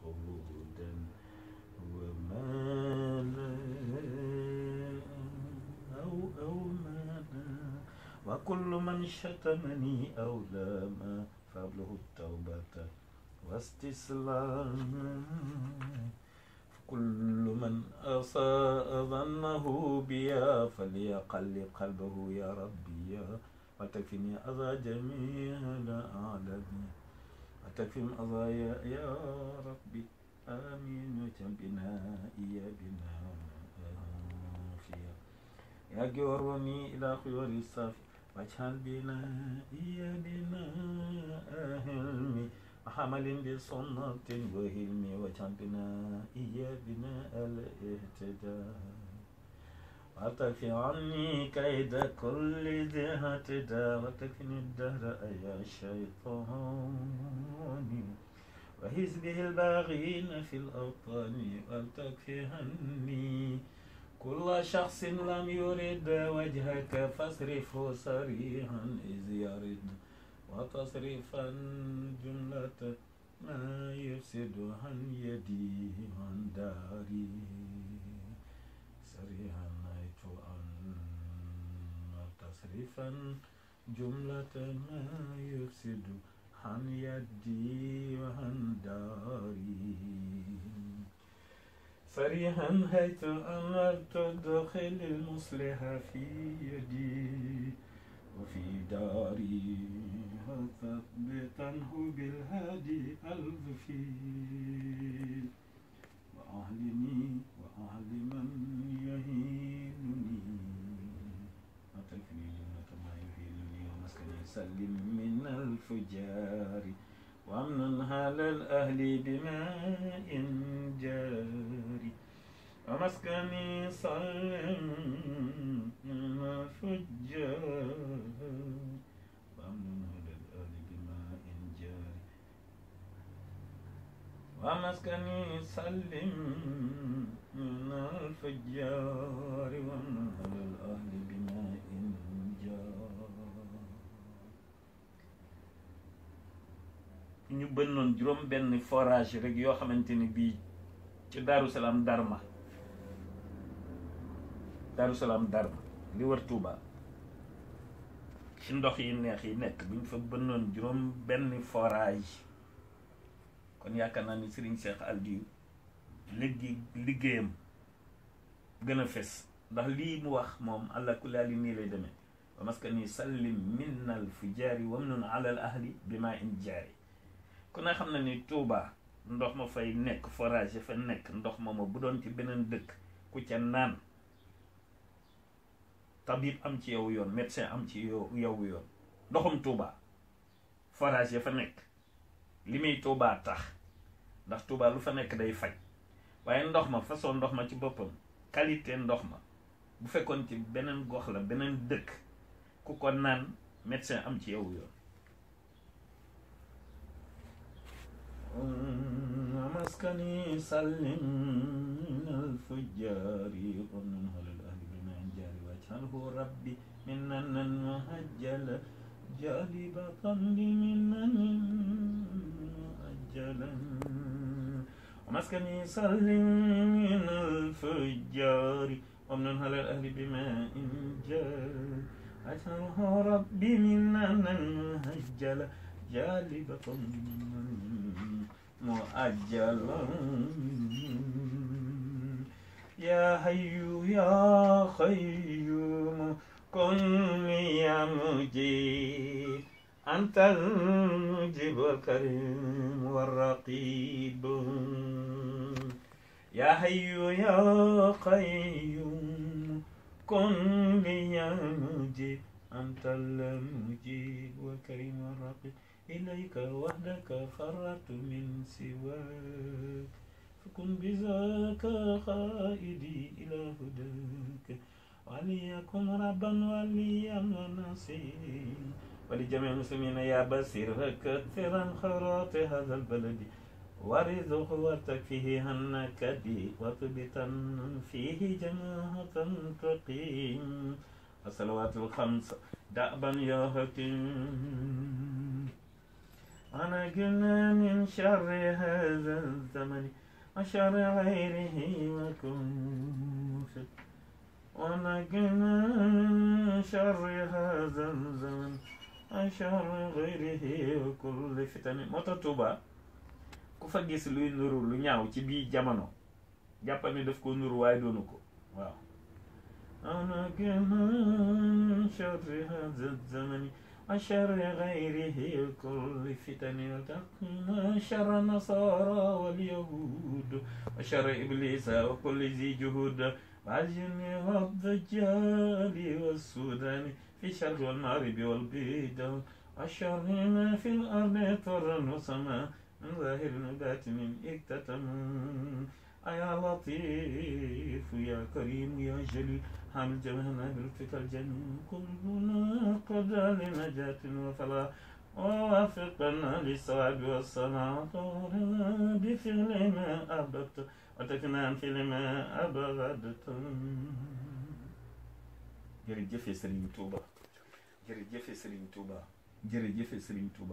هدى ومالا أو مالا وكل من شتمني أو لاما فابله التوبة واستسلاما كل من أساء ظنه بيا فليقلب قلبه يا ربي وتكفني أذى جميع العالمين وتكفم أذايا يا ربي آمين وجنبنا يا بنا يا جورني إلى خيور الصافي واجعل بنا يا بنا أهلمي حمل بصنة وهلمي واجعل بنا يا بنا الاهتداء وتكفي عني كيد كل ذي اهتداء وتكفني الدهر يا شيطان وحزبه الباغين في الأوطان ولتكفهني كل شخص لم يرد وجهك فاصرفه صريحا إذ يرد وتصرفا جملة ما يفسد عن يدي عن داري صريحا نيت أن وتصرفا جملة ما يفسد عن يدي وعن داري صريحا حيث أمرت دخل المصلح في يدي وفي داري وثبته بالهادي الظفير وأهلني وأهل من يهينني وتكفني جملة ما يهينني ومسكني سلم من الفجار وامن هال الأهل بماء جاري ومسكني صلم من الفجار وامن هال الأهل بماء جاري ومسكني سلم من الفجار وامن هال الأهل بماء جاري ñu bënnoon juróom benn forage rek yoo xamante ni bii ci Daaru Salaam Darma li wër Touba ci ndox yi neex yi nekk bu ñu fa bënnoon juróom benn forage kon yaakaar naa ni Serigne Cheikh Aliou liggéeyam gën a fes ndax lii mu wax moom allah kulli haal nii lay demee wa maskani sallim minnal fujaari wamnun alal ahli bi maa in jaari ku ne xam na ni Touba ndox ma fay nekk forage fa nekk ndox ma bu doon ci beneen dëkk ku ca naan tabib am ci yow yoon médecin am ci yow yoon ndoxum Touba forage fa nekk li muy Touba tax ndax Touba lu fa nekk day faj waaye ndox ma façon ndox ma ci boppam qualité ndox ma bu fekkoon ci beneen gox la beneen dëkk ku ko naan médecin am ci yow yoon ومسكني سلم من الفجار ومن هل الأهل بما جاري واجعله ربي مننا مهجل جالبة لمنن مؤجلا ومسكني سلم من الفجار ومن هل الأهل بما جاري واجعله ربي مننا مهجل جالبة مؤجلا يا حي يا قيوم كن يا مجيب أنت المجيب الكريم والرقيب يا حي يا قيوم كن يا مجيب أنت المجيب والكريم والرقيب إليك وحدك فرت من سواك فكن بذاك قائدي إلى هداك وليكن ربا وليا ونصيرا ولجميع المسلمين يا بصير كثرا خيرات هذا البلد ورزق وتكفيه النكد وتبتا فيه جماعة تقيم الصلوات الخمس دأبا يا حكيم ونجنا من شر هذا الزمن وشر غيره وكل ونجنا من شر هذا الزمن وشر غيره وكل فتن moo tax Tuuba ku fa gis luy nuru lu ñaaw ci bii jamono jàppal ni daf ko nuru waaye doonu ko waaw ونجنا من شر هذا الزمن وشر غيره وكل فتن وتقنا شر النصارى واليهود وشر إبليس وكل ذي جهود والجن والدجال والسودان في شر والمغرب والبيد وشر ما في الأرض طرا وسماء من ظاهر وباطن اكتتم يا لطيف يا كريم يا جليل حامل جمعنا بالفك الجميل كلنا قدر لنجاة وفلاح ووافقنا للصواب والصلاة بفعل ما أحببت وتكنا عن فعل ما أبغضت jërëjëf Serigne Touba jërëjëf Serigne Touba jërëjëf Serigne Touba